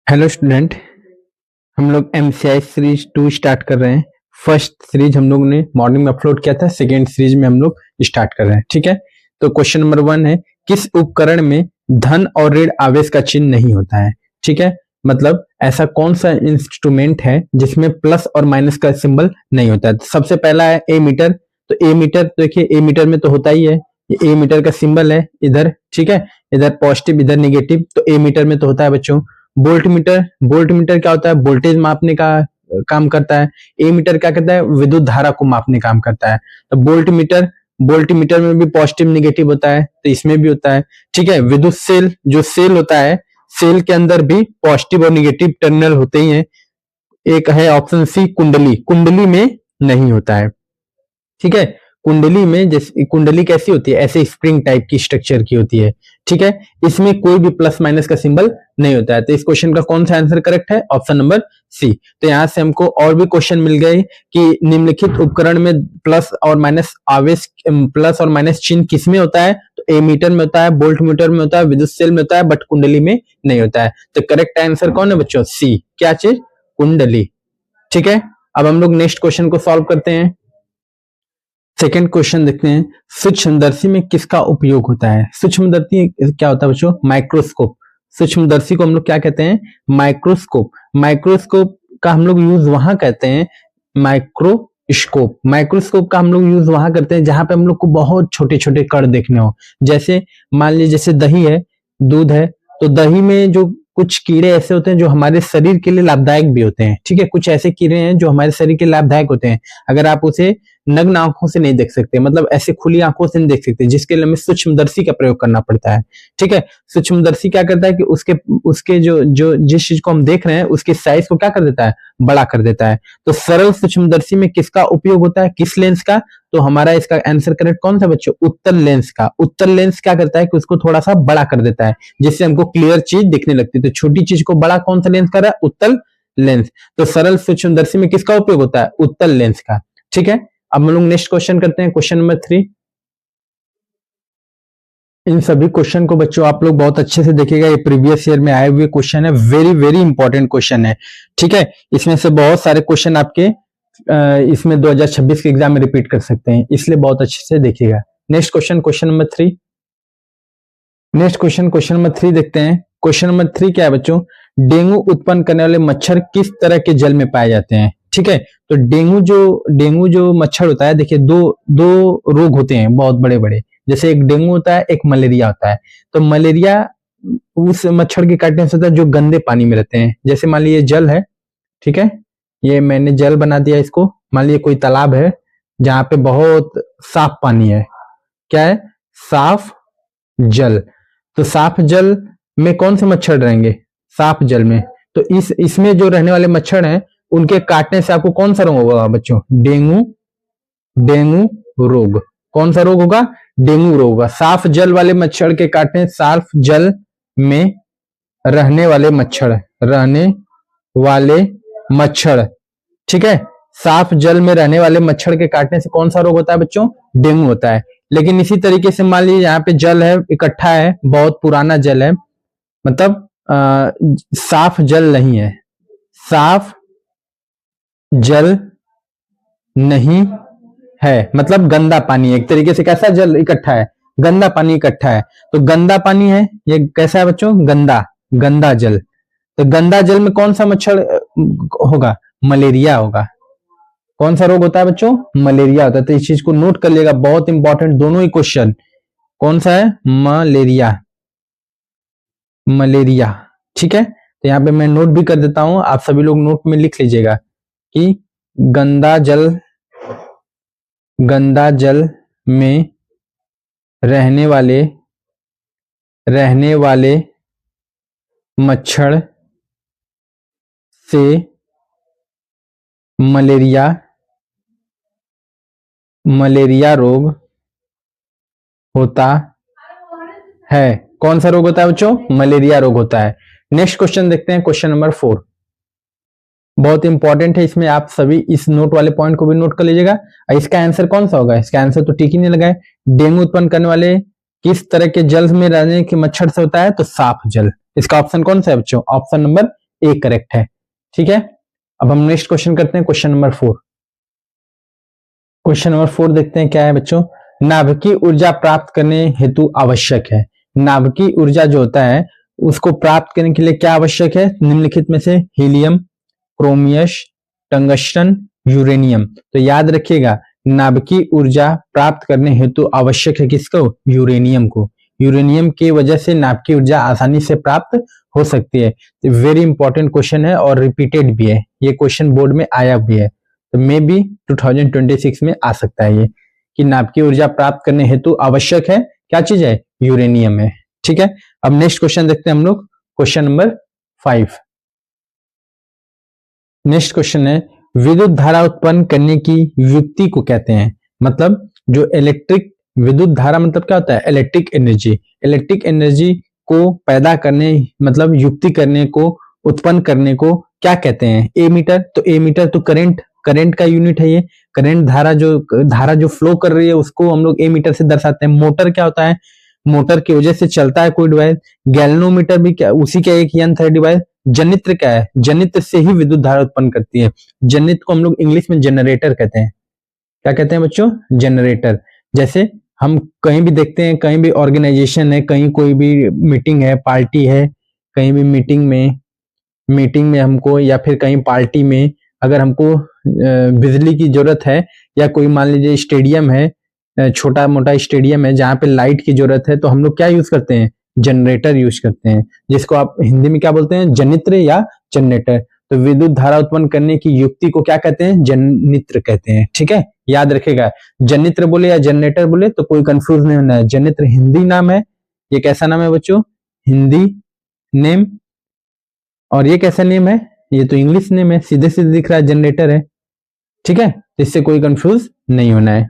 Hello student, हम लोग MCI series 2 start कर रहे हैं। फर्स्ट सीरीज हम लोग ने मॉर्निंग में अपलोड किया था, सेकेंड सीरीज में हम लोग स्टार्ट कर रहे हैं। ठीक है, तो क्वेश्चन नंबर 1 है, किस उपकरण में धन और ऋण आवेश का चिन्ह नहीं होता है। ठीक है, मतलब ऐसा कौन सा इंस्ट्रूमेंट है जिसमें प्लस और माइनस का सिंबल नहीं होता है। तो सबसे पहला है ए मीटर। तो ए मीटर देखिए, ए मीटर में तो होता ही है, ये ए मीटर का सिंबल है इधर। ठीक है, इधर पॉजिटिव इधर नेगेटिव, तो ए मीटर में तो होता है बच्चों। वोल्ट मीटर, वोल्ट मीटर क्या होता है, वोल्टेज मापने का काम करता है। ए मीटर क्या करता है, विद्युत धारा को मापने काम करता है। तो वोल्ट मीटर, वोल्ट मीटर में भी पॉजिटिव नेगेटिव होता है, तो इसमें भी होता है। ठीक है, विद्युत सेल, जो सेल होता है, सेल के अंदर भी पॉजिटिव और नेगेटिव टर्मिनल होते ही हैं। एक है ऑप्शन सी कुंडली, कुंडली में नहीं होता है। ठीक है, कुंडली में, जैसे कुंडली कैसी होती है, ऐसे स्प्रिंग टाइप की स्ट्रक्चर की होती है। ठीक है, इसमें कोई भी प्लस माइनस का सिंबल नहीं होता है। तो इस क्वेश्चन का कौन सा आंसर करेक्ट है, ऑप्शन नंबर सी। तो यहां से हमको और भी क्वेश्चन मिल गए कि निम्नलिखित उपकरण में प्लस और माइनस आवेश, प्लस और माइनस चिन्ह किसमें होता है। तो ए मीटर में होता है, वोल्ट मीटर में होता है, विद्युत सेल में होता है, बट कुंडली में नहीं होता है। तो करेक्ट आंसर कौन है बच्चों, सी। क्या चीज, कुंडली। ठीक है, अब हम लोग नेक्स्ट क्वेश्चन को सॉल्व करते हैं। सेकेंड क्वेश्चन देखते हैं, सूक्ष्मदर्शी में किसका उपयोग होता है। सूक्ष्मदर्शी क्या होता है बच्चों, माइक्रोस्कोप। सूक्ष्मदर्शी को हम लोग क्या कहते हैं, माइक्रोस्कोप। माइक्रोस्कोप का हम लोग यूज वहां कहते हैं, माइक्रोस्कोप, माइक्रोस्कोप का हम लोग यूज वहां करते हैं जहां पे हम लोग को बहुत छोटे छोटे कण देखने हो। जैसे मान लीजिए, जैसे दही है, दूध है, तो दही में जो कुछ कीड़े ऐसे होते हैं जो हमारे शरीर के लिए लाभदायक भी होते हैं। ठीक है, कुछ ऐसे कीड़े हैं जो हमारे शरीर के लिए लाभदायक होते हैं। अगर आप उसे नग्न आंखों से नहीं देख सकते, मतलब ऐसे खुली आंखों से नहीं देख सकते, जिसके लिए हमें सूक्ष्मदर्शी का प्रयोग करना पड़ता है। ठीक है, सूक्ष्मदर्शी क्या करता है कि उसके उसके जो जो जिस चीज को हम देख रहे हैं उसके साइज को क्या कर देता है, बड़ा कर देता है। तो सरल सूक्ष्मदर्शी में किसका उपयोग होता है, किस लेंस का। तो हमारा इसका आंसर करेक्ट कौन सा बच्चों, उत्तल लेंस का। उत्तल लेंस क्या करता है कि उसको थोड़ा सा बड़ा कर देता है, जिससे हमको क्लियर चीज दिखने लगती है। तो छोटी चीज को बड़ा कौन सा लेंस कर रहा है, उत्तल लेंस। तो सरल सूक्ष्मदर्शी में किसका उपयोग होता है, उत्तल लेंस का। ठीक है, अब हम लोग नेक्स्ट क्वेश्चन करते हैं, क्वेश्चन नंबर 3। इन सभी क्वेश्चन को बच्चों आप लोग बहुत अच्छे से देखिएगा, ये प्रीवियस ईयर में आए हुए क्वेश्चन है, वेरी वेरी इंपॉर्टेंट क्वेश्चन है। ठीक है, इसमें से बहुत सारे क्वेश्चन आपके इसमें 2026 के एग्जाम में रिपीट कर सकते हैं, इसलिए बहुत अच्छे से देखिएगा। Next question, question number 3। Next question, question number 3 देखते हैं। क्वेश्चन नंबर 3 क्या है बच्चों, डेंगू उत्पन्न करने वाले मच्छर किस तरह के जल में पाए जाते हैं। ठीक है, तो डेंगू जो मच्छर होता है, देखिए दो रोग होते हैं बहुत बड़े बड़े। जैसे एक डेंगू होता है, एक मलेरिया होता है। तो मलेरिया उस मच्छर के काटने से होता है जो गंदे पानी में रहते हैं। जैसे मान लीजिए जल है, ठीक है, ये मैंने जल बना दिया इसको। मान लीजिए कोई तालाब है जहां पे बहुत साफ पानी है, क्या है, साफ जल। तो साफ जल में कौन से मच्छर रहेंगे, साफ जल में। तो इसमें जो रहने वाले मच्छर हैं, उनके काटने से आपको कौन सा रोग होगा बच्चों, डेंगू रोग। कौन सा रोग होगा, डेंगू रोग होगा। साफ जल वाले मच्छर के काटने, साफ जल में रहने वाले मच्छर, ठीक है, साफ जल में रहने वाले मच्छर के काटने से कौन सा रोग होता है बच्चों, डेंगू होता है। लेकिन इसी तरीके से मान लीजिए यहाँ पे जल है, इकट्ठा है, बहुत पुराना जल है, मतलब साफ जल नहीं है, साफ जल नहीं है, मतलब गंदा पानी है एक तरीके से। कैसा जल इकट्ठा है, गंदा पानी इकट्ठा है। तो गंदा पानी है, ये कैसा है बच्चों, गंदा जल। तो गंदा जल में कौन सा मच्छर होगा, मलेरिया होगा। कौन सा रोग होता है बच्चों, मलेरिया होता है। तो इस चीज को नोट कर लिएगा, बहुत इंपॉर्टेंट दोनों ही क्वेश्चन। कौन सा है, मलेरिया। ठीक है, तो यहाँ पे मैं नोट भी कर देता हूं, आप सभी लोग नोट में लिख लीजिएगा कि गंदा जल में रहने वाले मच्छर से मलेरिया रोग होता है। कौन सा रोग होता है बच्चों, मलेरिया रोग होता है। नेक्स्ट क्वेश्चन देखते हैं, क्वेश्चन नंबर 4, बहुत इंपॉर्टेंट है। इसमें आप सभी इस नोट वाले पॉइंट को भी नोट कर लीजिएगा। इसका आंसर कौन सा होगा, इसका आंसर तो टिक ही नहीं लगाए। डेंगू उत्पन्न करने वाले किस तरह के जल में रहने के मच्छर से होता है, तो साफ जल। इसका ऑप्शन कौन सा है बच्चों, ऑप्शन नंबर ए करेक्ट है। ठीक है, अब हम नेक्स्ट क्वेश्चन करते हैं, क्वेश्चन नंबर 4। क्वेश्चन नंबर 4 देखते हैं क्या है बच्चों। नाभिकीय ऊर्जा प्राप्त करने हेतु आवश्यक है। नाभिकीय ऊर्जा जो होता है उसको प्राप्त करने के लिए क्या आवश्यक है, निम्नलिखित में से हीलियम, क्रोमियस, टंगस्टन, यूरेनियम। तो याद रखिएगा, नाभिकीय ऊर्जा प्राप्त करने हेतु आवश्यक है किसको, यूरेनियम को। यूरेनियम की वजह से नाभिकीय ऊर्जा आसानी से प्राप्त हो सकती है। वेरी इंपॉर्टेंट क्वेश्चन है और रिपीटेड भी है, ये क्वेश्चन बोर्ड में आया भी है, तो मे बी 2026 में आ सकता है ये, कि नाभिकीय ऊर्जा प्राप्त करने हेतु आवश्यक है क्या चीज है, यूरेनियम है। ठीक है, अब नेक्स्ट क्वेश्चन देखते हैं हम लोग, क्वेश्चन नंबर 5। नेक्स्ट क्वेश्चन है, विद्युत धारा उत्पन्न करने की युक्ति को कहते हैं। मतलब जो इलेक्ट्रिक, विद्युत धारा मतलब क्या होता है, इलेक्ट्रिक एनर्जी। इलेक्ट्रिक एनर्जी को पैदा करने, मतलब युक्ति करने को, उत्पन्न करने को क्या कहते हैं, ए मीटर। तो ए मीटर तो करंट, करंट का यूनिट है ये। करंट धारा जो फ्लो कर रही है उसको हम लोग ए मीटर से दर्शाते हैं। मोटर क्या होता है, मोटर की वजह से चलता है कोई डिवाइस। गैल्वेनोमीटर भी क्या, उसी का एक यंत्र है डिवाइस। जनित्र क्या है, जनित्र से ही विद्युत धारा उत्पन्न करती है। जनित्र को हम लोग इंग्लिश में जनरेटर कहते हैं। क्या कहते हैं बच्चों, जनरेटर। जैसे हम कहीं भी देखते हैं, कहीं भी ऑर्गेनाइजेशन है, कहीं कोई भी मीटिंग है, पार्टी है, कहीं भी मीटिंग में हमको, या फिर कहीं पार्टी में अगर हमको बिजली की जरूरत है, या कोई मान लीजिए स्टेडियम है, छोटा मोटा स्टेडियम है जहाँ पे लाइट की जरूरत है, तो हम लोग क्या यूज करते हैं, जनरेटर यूज करते हैं, जिसको आप हिंदी में क्या बोलते हैं, जनित्र या जनरेटर। तो विद्युत धारा उत्पन्न करने की युक्ति को क्या कहते हैं, जनित्र कहते हैं। ठीक है, याद रखेगा, जनित्र बोले या जनरेटर बोले तो कोई कंफ्यूज नहीं होना है। जनित्र हिंदी नाम है, ये कैसा नाम है बच्चों, हिंदी नेम। और ये कैसा नेम है, ये तो इंग्लिश नेम है, सीधे सीधे दिख रहा है जनरेटर है। ठीक है, इससे कोई कंफ्यूज नहीं होना है।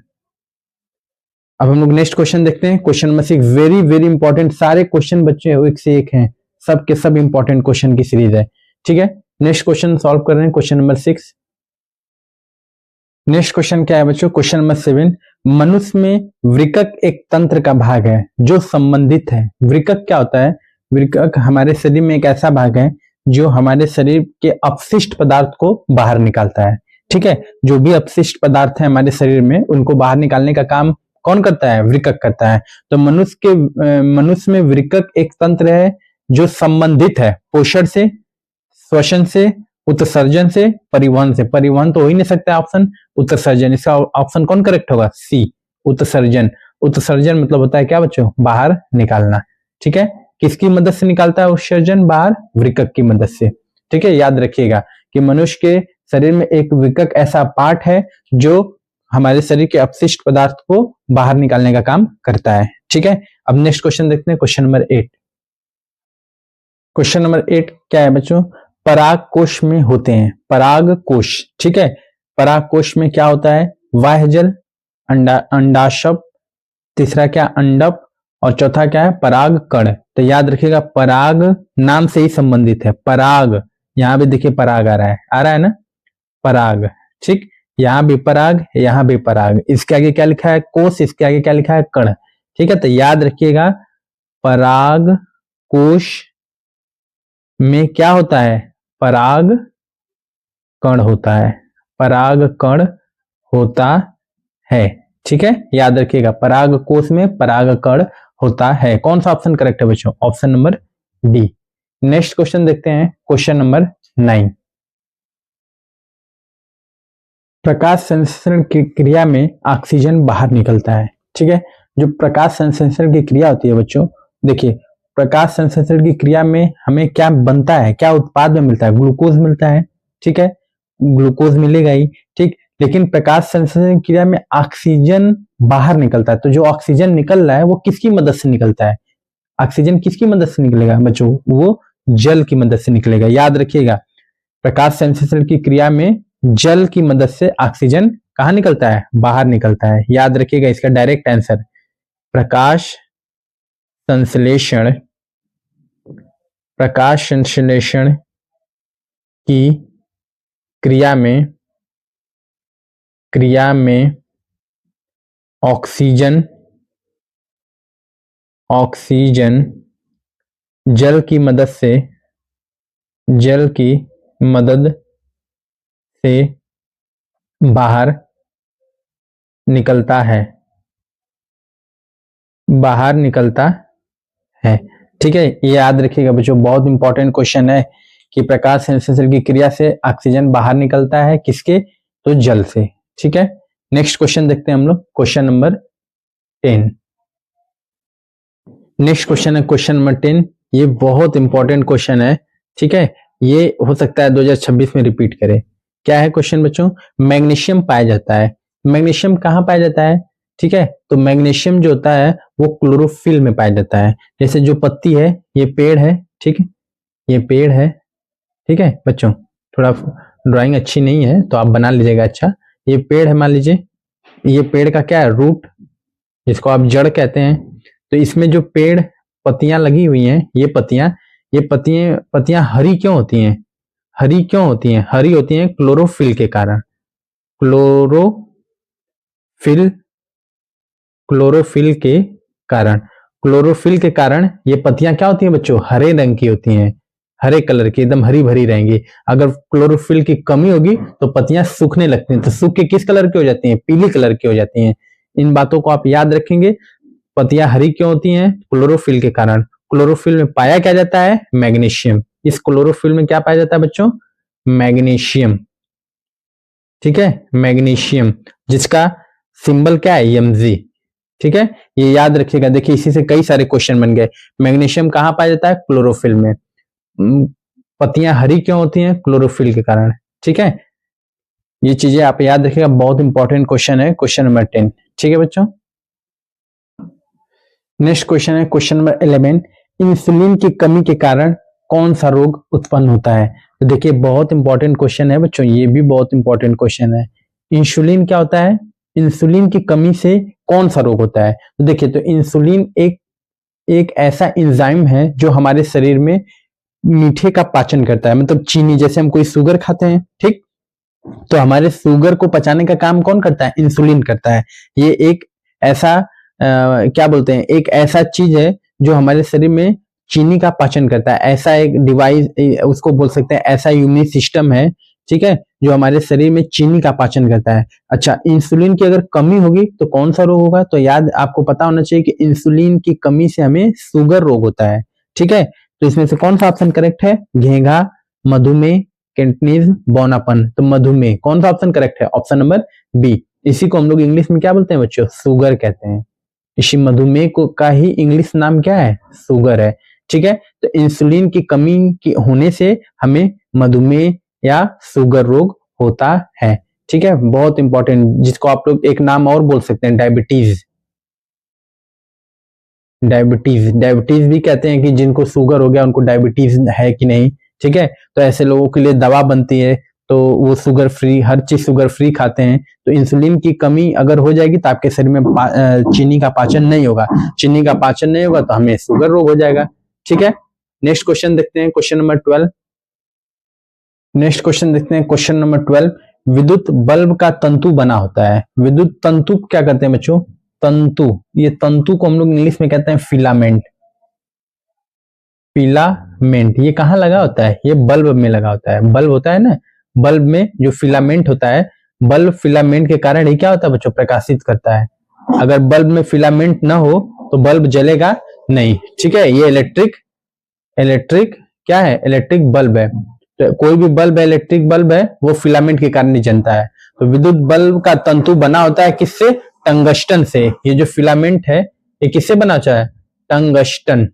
अब हम लोग नेक्स्ट क्वेश्चन देखते हैं, question number 6। Very very important, सारे क्वेश्चन बच्चे एक से एक हैं, सब के सब इंपॉर्टेंट क्वेश्चन की सीरीज है। ठीक है, नेक्स्ट क्वेश्चन सॉल्व कर रहे हैं, क्वेश्चन नंबर 6। नेक्स्ट क्वेश्चन क्या है बच्चों, क्वेश्चन नंबर 7। मनुष्य में वृक्क एक तंत्र का भाग है जो संबंधित है। वृक्क क्या होता है, वृक्क हमारे शरीर में एक ऐसा भाग है जो हमारे शरीर के अपशिष्ट पदार्थ को बाहर निकालता है। ठीक है, जो भी अपशिष्ट पदार्थ है हमारे शरीर में उनको बाहर निकालने का काम कौन करता है, वृक्क करता है। तो मनुष्य में वृक्क एक तंत्र है जो संबंधित है पोषण से, श्वसन से, उत्सर्जन से, परिवहन से। परिवहन तो हो ही नहीं सकता ऑप्शन, उत्सर्जन। इसका ऑप्शन कौन करेक्ट होगा, सी, उत्सर्जन। उत्सर्जन मतलब होता है क्या बच्चों, बाहर निकालना। ठीक है, किसकी मदद से निकालता है उत्सर्जन बाहर, वृक्क की मदद से। ठीक है, याद रखिएगा कि मनुष्य के शरीर में एक वृक्क ऐसा पार्ट है जो हमारे शरीर के अपशिष्ट पदार्थ को बाहर निकालने का काम करता है। ठीक है, अब नेक्स्ट क्वेश्चन देखते हैं, क्वेश्चन नंबर 8। क्वेश्चन नंबर 8 क्या है बच्चों, पराग कोश में होते हैं। पराग कोश, ठीक है, पराग कोश में क्या होता है, बाह्य जल, अंडाशय, तीसरा क्या अंडप, और चौथा क्या है, पराग कण। तो याद रखिएगा, पराग नाम से ही संबंधित है। पराग, यहां भी देखिए पराग आ रहा है ना, पराग। ठीक, यहां भी पराग, यहां भी पराग। इसके आगे क्या लिखा है, कोश, इसके आगे क्या लिखा है, कण। ठीक है, तो याद रखिएगा, पराग कोश में क्या होता है, पराग कण होता है, पराग कण होता है। ठीक है, याद रखिएगा, पराग कोश में पराग कण होता है। कौन सा ऑप्शन करेक्ट है बच्चों, option number D. Next question देखते हैं, क्वेश्चन नंबर 9। प्रकाश संश्लेषण की क्रिया में ऑक्सीजन बाहर निकलता है। ठीक है, जो प्रकाश संश्लेषण की क्रिया होती है बच्चों, देखिए प्रकाश संश्लेषण की क्रिया में हमें क्या बनता है, क्या उत्पाद में मिलता है, ग्लूकोज मिलता है। ठीक है, ग्लूकोज मिलेगा ही। ठीक, लेकिन प्रकाश संश्लेषण क्रिया में ऑक्सीजन बाहर निकलता है। तो जो ऑक्सीजन निकल रहा है वो किसकी मदद से निकलता है, ऑक्सीजन किसकी मदद से निकलेगा बच्चों, वो जल की मदद से निकलेगा। याद रखिएगा, प्रकाश संश्लेषण की क्रिया में जल की मदद से ऑक्सीजन कहाँ निकलता है, बाहर निकलता है। याद रखिएगा, इसका डायरेक्ट आंसर, प्रकाश संश्लेषण, प्रकाश संश्लेषण की क्रिया में ऑक्सीजन जल की मदद से जल की मदद से बाहर निकलता है, बाहर निकलता है। ठीक है, ये याद रखिएगा बच्चों, बहुत इंपॉर्टेंट क्वेश्चन है कि प्रकाश संश्लेषण की क्रिया से ऑक्सीजन बाहर निकलता है, किसके? तो जल से। ठीक है, नेक्स्ट क्वेश्चन देखते हैं हम लोग, क्वेश्चन नंबर 10। नेक्स्ट क्वेश्चन है क्वेश्चन नंबर 10। ये बहुत इंपॉर्टेंट क्वेश्चन है। ठीक है, ये हो सकता है 2026 में रिपीट करे। क्या है क्वेश्चन बच्चों? मैग्नीशियम पाया जाता है। मैग्नीशियम कहाँ पाया जाता है? ठीक है, तो मैग्नीशियम जो होता है वो क्लोरोफिल में पाया जाता है। जैसे जो पत्ती है, ये पेड़ है, ठीक है, ये पेड़ है। ठीक है बच्चों, थोड़ा ड्राइंग अच्छी नहीं है तो आप बना लीजिएगा। अच्छा, ये पेड़ है, मान लीजिए ये पेड़ का क्या है? रूट, जिसको आप जड़ कहते हैं। तो इसमें जो पेड़ पत्तियां लगी हुई हैं, ये पत्तियां हरी क्यों होती हैं? हरी क्यों होती हैं? हरी होती हैं क्लोरोफिल के कारण। क्लोरोफिल क्लोरोफिल के कारण, क्लोरोफिल के कारण ये पत्तियां क्या होती हैं बच्चों? हरे रंग की होती हैं, हरे कलर की, एकदम हरी भरी रहेंगी। अगर क्लोरोफिल की कमी होगी तो पत्तियां सूखने लगती हैं, तो सूख के किस कलर की हो जाती हैं? पीली कलर की हो जाती हैं। इन बातों को आप याद रखेंगे। पत्तियां हरी क्यों होती हैं? क्लोरोफिल के कारण। क्लोरोफिल में पाया क्या जाता है? मैग्नीशियम। इस क्लोरोफिल में क्या पाया जाता है बच्चों? मैग्नीशियम। ठीक है, मैग्नीशियम, जिसका सिंबल क्या है? Mg। ठीक है, ये याद रखिएगा। देखिए, इसी से कई सारे क्वेश्चन बन गए। मैग्नीशियम कहाँ पाया जाता है? क्लोरोफिल में। पत्तियां हरी क्यों होती हैं? क्लोरोफिल के कारण। ठीक है, ये चीजें आप याद रखिएगा, बहुत इंपॉर्टेंट क्वेश्चन है, क्वेश्चन नंबर 10। ठीक है बच्चों, नेक्स्ट क्वेश्चन है क्वेश्चन नंबर 11। इंसुलिन की कमी के कारण कौन सा रोग उत्पन्न होता है? तो देखिए, बहुत इंपॉर्टेंट क्वेश्चन है बच्चों, ये भी बहुत इंपॉर्टेंट क्वेश्चन है। इंसुलिन क्या होता है? इंसुलिन की कमी से कौन सा रोग होता है? तो देखिए, तो इंसुलिन एक ऐसा एंजाइम है जो हमारे शरीर में मीठे का पाचन करता है। मतलब चीनी, जैसे हम कोई शुगर खाते हैं, ठीक, तो हमारे शुगर को पचाने का काम कौन करता है? इंसुलिन करता है। ये एक ऐसा क्या बोलते हैं, एक ऐसा चीज है जो हमारे शरीर में चीनी का पाचन करता है। ऐसा एक डिवाइस, उसको बोल सकते हैं, ऐसा इम्यून सिस्टम है, ठीक है, जो हमारे शरीर में चीनी का पाचन करता है। अच्छा, इंसुलिन की अगर कमी होगी तो कौन सा रोग होगा? तो याद आपको पता होना चाहिए कि इंसुलिन की कमी से हमें शुगर रोग होता है। ठीक है, तो इसमें से कौन सा ऑप्शन करेक्ट है? घेंघा, मधुमेह, कैंटनीज, बौनापन। तो मधुमेह, कौन सा ऑप्शन करेक्ट है? Option number B. इसी को हम लोग इंग्लिश में क्या बोलते हैं बच्चों? शुगर कहते हैं। इसी मधुमेह को का ही इंग्लिश नाम क्या है? शुगर है। ठीक है, तो इंसुलिन की कमी की होने से हमें मधुमेह या शुगर रोग होता है। ठीक है, बहुत इंपॉर्टेंट, जिसको आप लोग एक नाम और बोल सकते हैं, डायबिटीज। डायबिटीज भी कहते हैं कि जिनको शुगर हो गया उनको डायबिटीज है कि नहीं। ठीक है, तो ऐसे लोगों के लिए दवा बनती है, तो वो शुगर फ्री, हर चीज शुगर फ्री खाते हैं। तो इंसुलिन की कमी अगर हो जाएगी तो आपके शरीर में चीनी का पाचन नहीं होगा। चीनी का पाचन नहीं होगा तो हमें शुगर रोग हो जाएगा। ठीक है, नेक्स्ट क्वेश्चन देखते हैं, क्वेश्चन नंबर 12। नेक्स्ट क्वेश्चन देखते हैं, क्वेश्चन नंबर 12। विद्युत बल्ब का तंतु बना होता है। विद्युत तंतु क्या कहते हैं बच्चों? तंतु। ये तंतु को हम लोग इंग्लिश में कहते हैं फिलामेंट। फिलामेंट ये कहाँ लगा होता है? ये बल्ब में लगा होता है। बल्ब होता है ना, बल्ब में जो फिलामेंट होता है, बल्ब फिलामेंट के कारण ही क्या होता है बच्चों? प्रकाशित करता है। अगर बल्ब में फिलामेंट ना हो तो बल्ब जलेगा नहीं। ठीक है, ये इलेक्ट्रिक क्या है? इलेक्ट्रिक बल्ब है। तो कोई भी बल्ब है, इलेक्ट्रिक बल्ब है, वो फिलामेंट के कारण ही जलता है। तो विद्युत बल्ब का तंतु बना होता है किससे? टंगस्टन से। ये जो फिलामेंट है ये किससे बना होता है? टंगस्टन।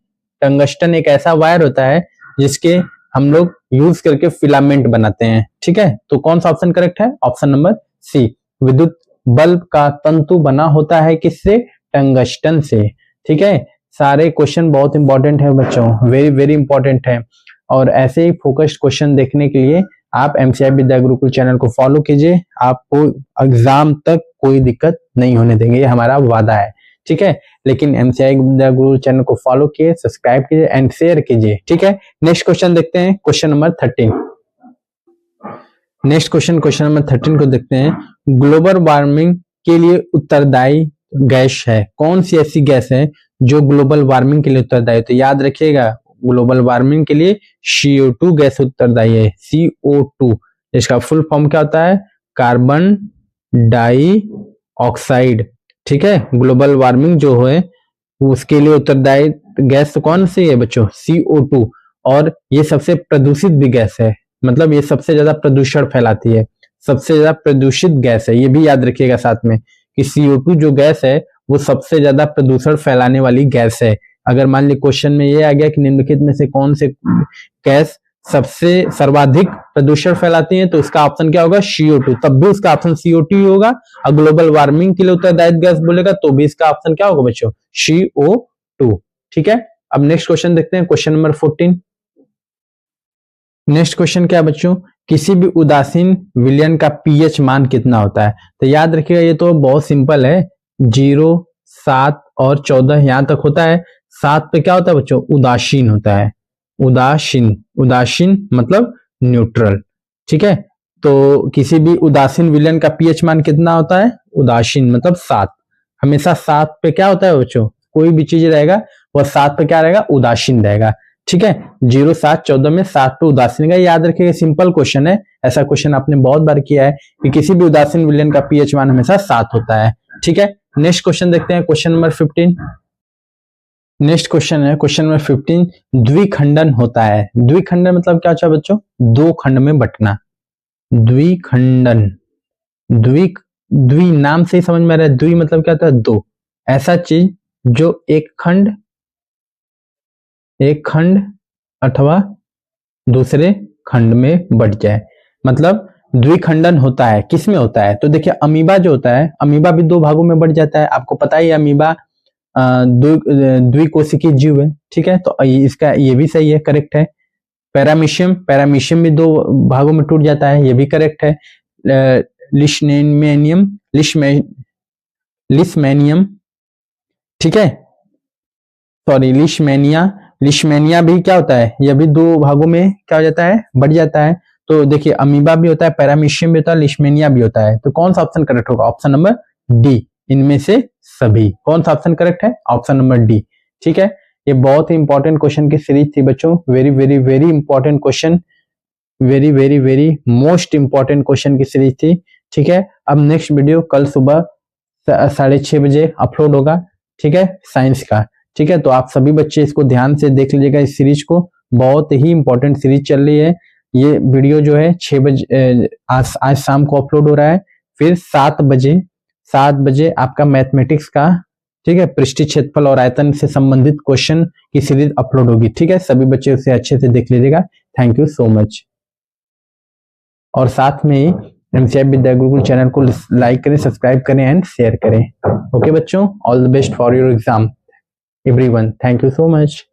टंगस्टन एक ऐसा वायर होता है जिसके हम लोग यूज करके फिलामेंट बनाते हैं। ठीक है, तो कौन सा ऑप्शन करेक्ट है? Option number C. विद्युत बल्ब का तंतु बना होता है किससे? टंगस्टन से। ठीक है, सारे क्वेश्चन बहुत इंपॉर्टेंट है बच्चों, वेरी वेरी इंपॉर्टेंट है। और ऐसे ही फोकस्ड क्वेश्चन देखने के लिए आप एमसीआई विद्या गुरुकुल चैनल को फॉलो कीजिए। आपको एग्जाम तक कोई दिक्कत नहीं होने देंगे, ये हमारा वादा है। ठीक है, लेकिन एमसीआई विद्या गुरुकुल चैनल को फॉलो कीजिए, सब्सक्राइब कीजिए एंड शेयर कीजिए। ठीक है, नेक्स्ट क्वेश्चन देखते हैं, question number 13। Next question, question number 13 को देखते हैं। ग्लोबल वार्मिंग के लिए उत्तरदायी गैस है। कौन सी ऐसी गैस है जो ग्लोबल वार्मिंग के लिए उत्तरदायी? तो याद रखिएगा, ग्लोबल वार्मिंग के लिए CO2 गैस उत्तरदायी है। CO2 इसका फुल फॉर्म क्या होता है? Carbon dioxide. ठीक है, ग्लोबल वार्मिंग जो है उसके लिए उत्तरदायी गैस कौन सी है बच्चों? CO2। और ये सबसे प्रदूषित भी गैस है, मतलब ये सबसे ज्यादा प्रदूषण फैलाती है, सबसे ज्यादा प्रदूषित गैस है। ये भी याद रखिएगा साथ में कि CO2 जो गैस है वो सबसे ज्यादा प्रदूषण फैलाने वाली गैस है। अगर मान ली क्वेश्चन में ये आ गया कि निम्नलिखित में से कौन से गैस सबसे सर्वाधिक प्रदूषण फैलाती है, तो इसका ऑप्शन क्या होगा? CO2। तब भी उसका ऑप्शन CO2 ही होगा। और ग्लोबल वार्मिंग के लिए उत्तरदायी गैस बोलेगा तो भी इसका ऑप्शन क्या होगा बच्चों? CO2। ठीक है, अब नेक्स्ट क्वेश्चन देखते हैं, क्वेश्चन नंबर 14। नेक्स्ट क्वेश्चन क्या है बच्चों? किसी भी उदासीन विलयन का pH मान कितना होता है? तो याद रखिएगा ये तो बहुत सिंपल है, 0, 7 और 14 यहां तक होता है। 7 पे क्या होता है बच्चों? उदासीन होता है। उदासीन, उदासीन मतलब न्यूट्रल। ठीक है, तो किसी भी उदासीन विलयन का pH मान कितना होता है? उदासीन मतलब 7। हमेशा 7 पे क्या होता है बच्चों? कोई भी चीज रहेगा वह 7 पे क्या रहेगा? उदासीन रहेगा। ठीक है, 0, 7, 14 में 7 पे उदासीन का याद रखिएगा, सिंपल क्वेश्चन है। ऐसा क्वेश्चन आपने बहुत बार किया है कि किसी भी उदासीन विलयन का pH मान हमेशा 7 होता है। ठीक है, नेक्स्ट क्वेश्चन देखते हैं, क्वेश्चन नंबर 15। नेक्स्ट क्वेश्चन है क्वेश्चन नंबर 15। द्विखंडन होता है। द्विखंडन मतलब क्या होता है बच्चों? दो खंड में बंटना। द्विखंडन, द्वि नाम से ही समझ में आ रहा है, द्वि मतलब क्या होता है? दो। ऐसा चीज जो एक खंड अथवा दूसरे खंड में बट जाए, मतलब द्विखंडन होता है। किस में होता है? तो देखिए अमीबा जो होता है, अमीबा भी दो भागों में बट जाता है। आपको पता ही है अमीबा द्विकोशिकीय जीव है। ठीक है, तो इसका ये भी सही है, करेक्ट है। पैरामीशियम भी दो भागों में टूट जाता है, ये भी करेक्ट है। लिशमेनियम, ठीक है, सॉरी लिशमेनिया भी क्या होता है? यह भी दो भागों में क्या हो जाता है? बढ़ जाता है। तो देखिए अमीबा भी होता है, पैरामीशियम भी होता है, लिशमेनिया भी होता है। तो कौन सा ऑप्शन करेक्ट होगा? ऑप्शन नंबर डी, इनमें से सभी। कौन सा ऑप्शन करेक्ट है? Option number D. ठीक है, ये बहुत ही इंपॉर्टेंट क्वेश्चन की सीरीज थी बच्चों, very very very important question, very very very most important question की सीरीज थी। ठीक है, अब नेक्स्ट वीडियो कल सुबह 6:30 बजे अपलोड होगा। ठीक है, साइंस का। ठीक है, तो आप सभी बच्चे इसको ध्यान से देख लीजिएगा, इस सीरीज को, बहुत ही इंपॉर्टेंट सीरीज चल रही है। ये वीडियो जो है 6 बजे आज शाम को अपलोड हो रहा है। फिर 7 बजे आपका मैथमेटिक्स का, ठीक है, पृष्ठीय क्षेत्रफल और आयतन से संबंधित क्वेश्चन की सीरीज अपलोड होगी। ठीक है, सभी बच्चे उसे अच्छे से देख लीजिएगा। Thank you so much. और साथ में ही एमसीआई विद्या गुरुकुल चैनल को लाइक करें, सब्सक्राइब करें एंड शेयर करें। ओके बच्चों, all the best for your exam everyone. Thank you so much.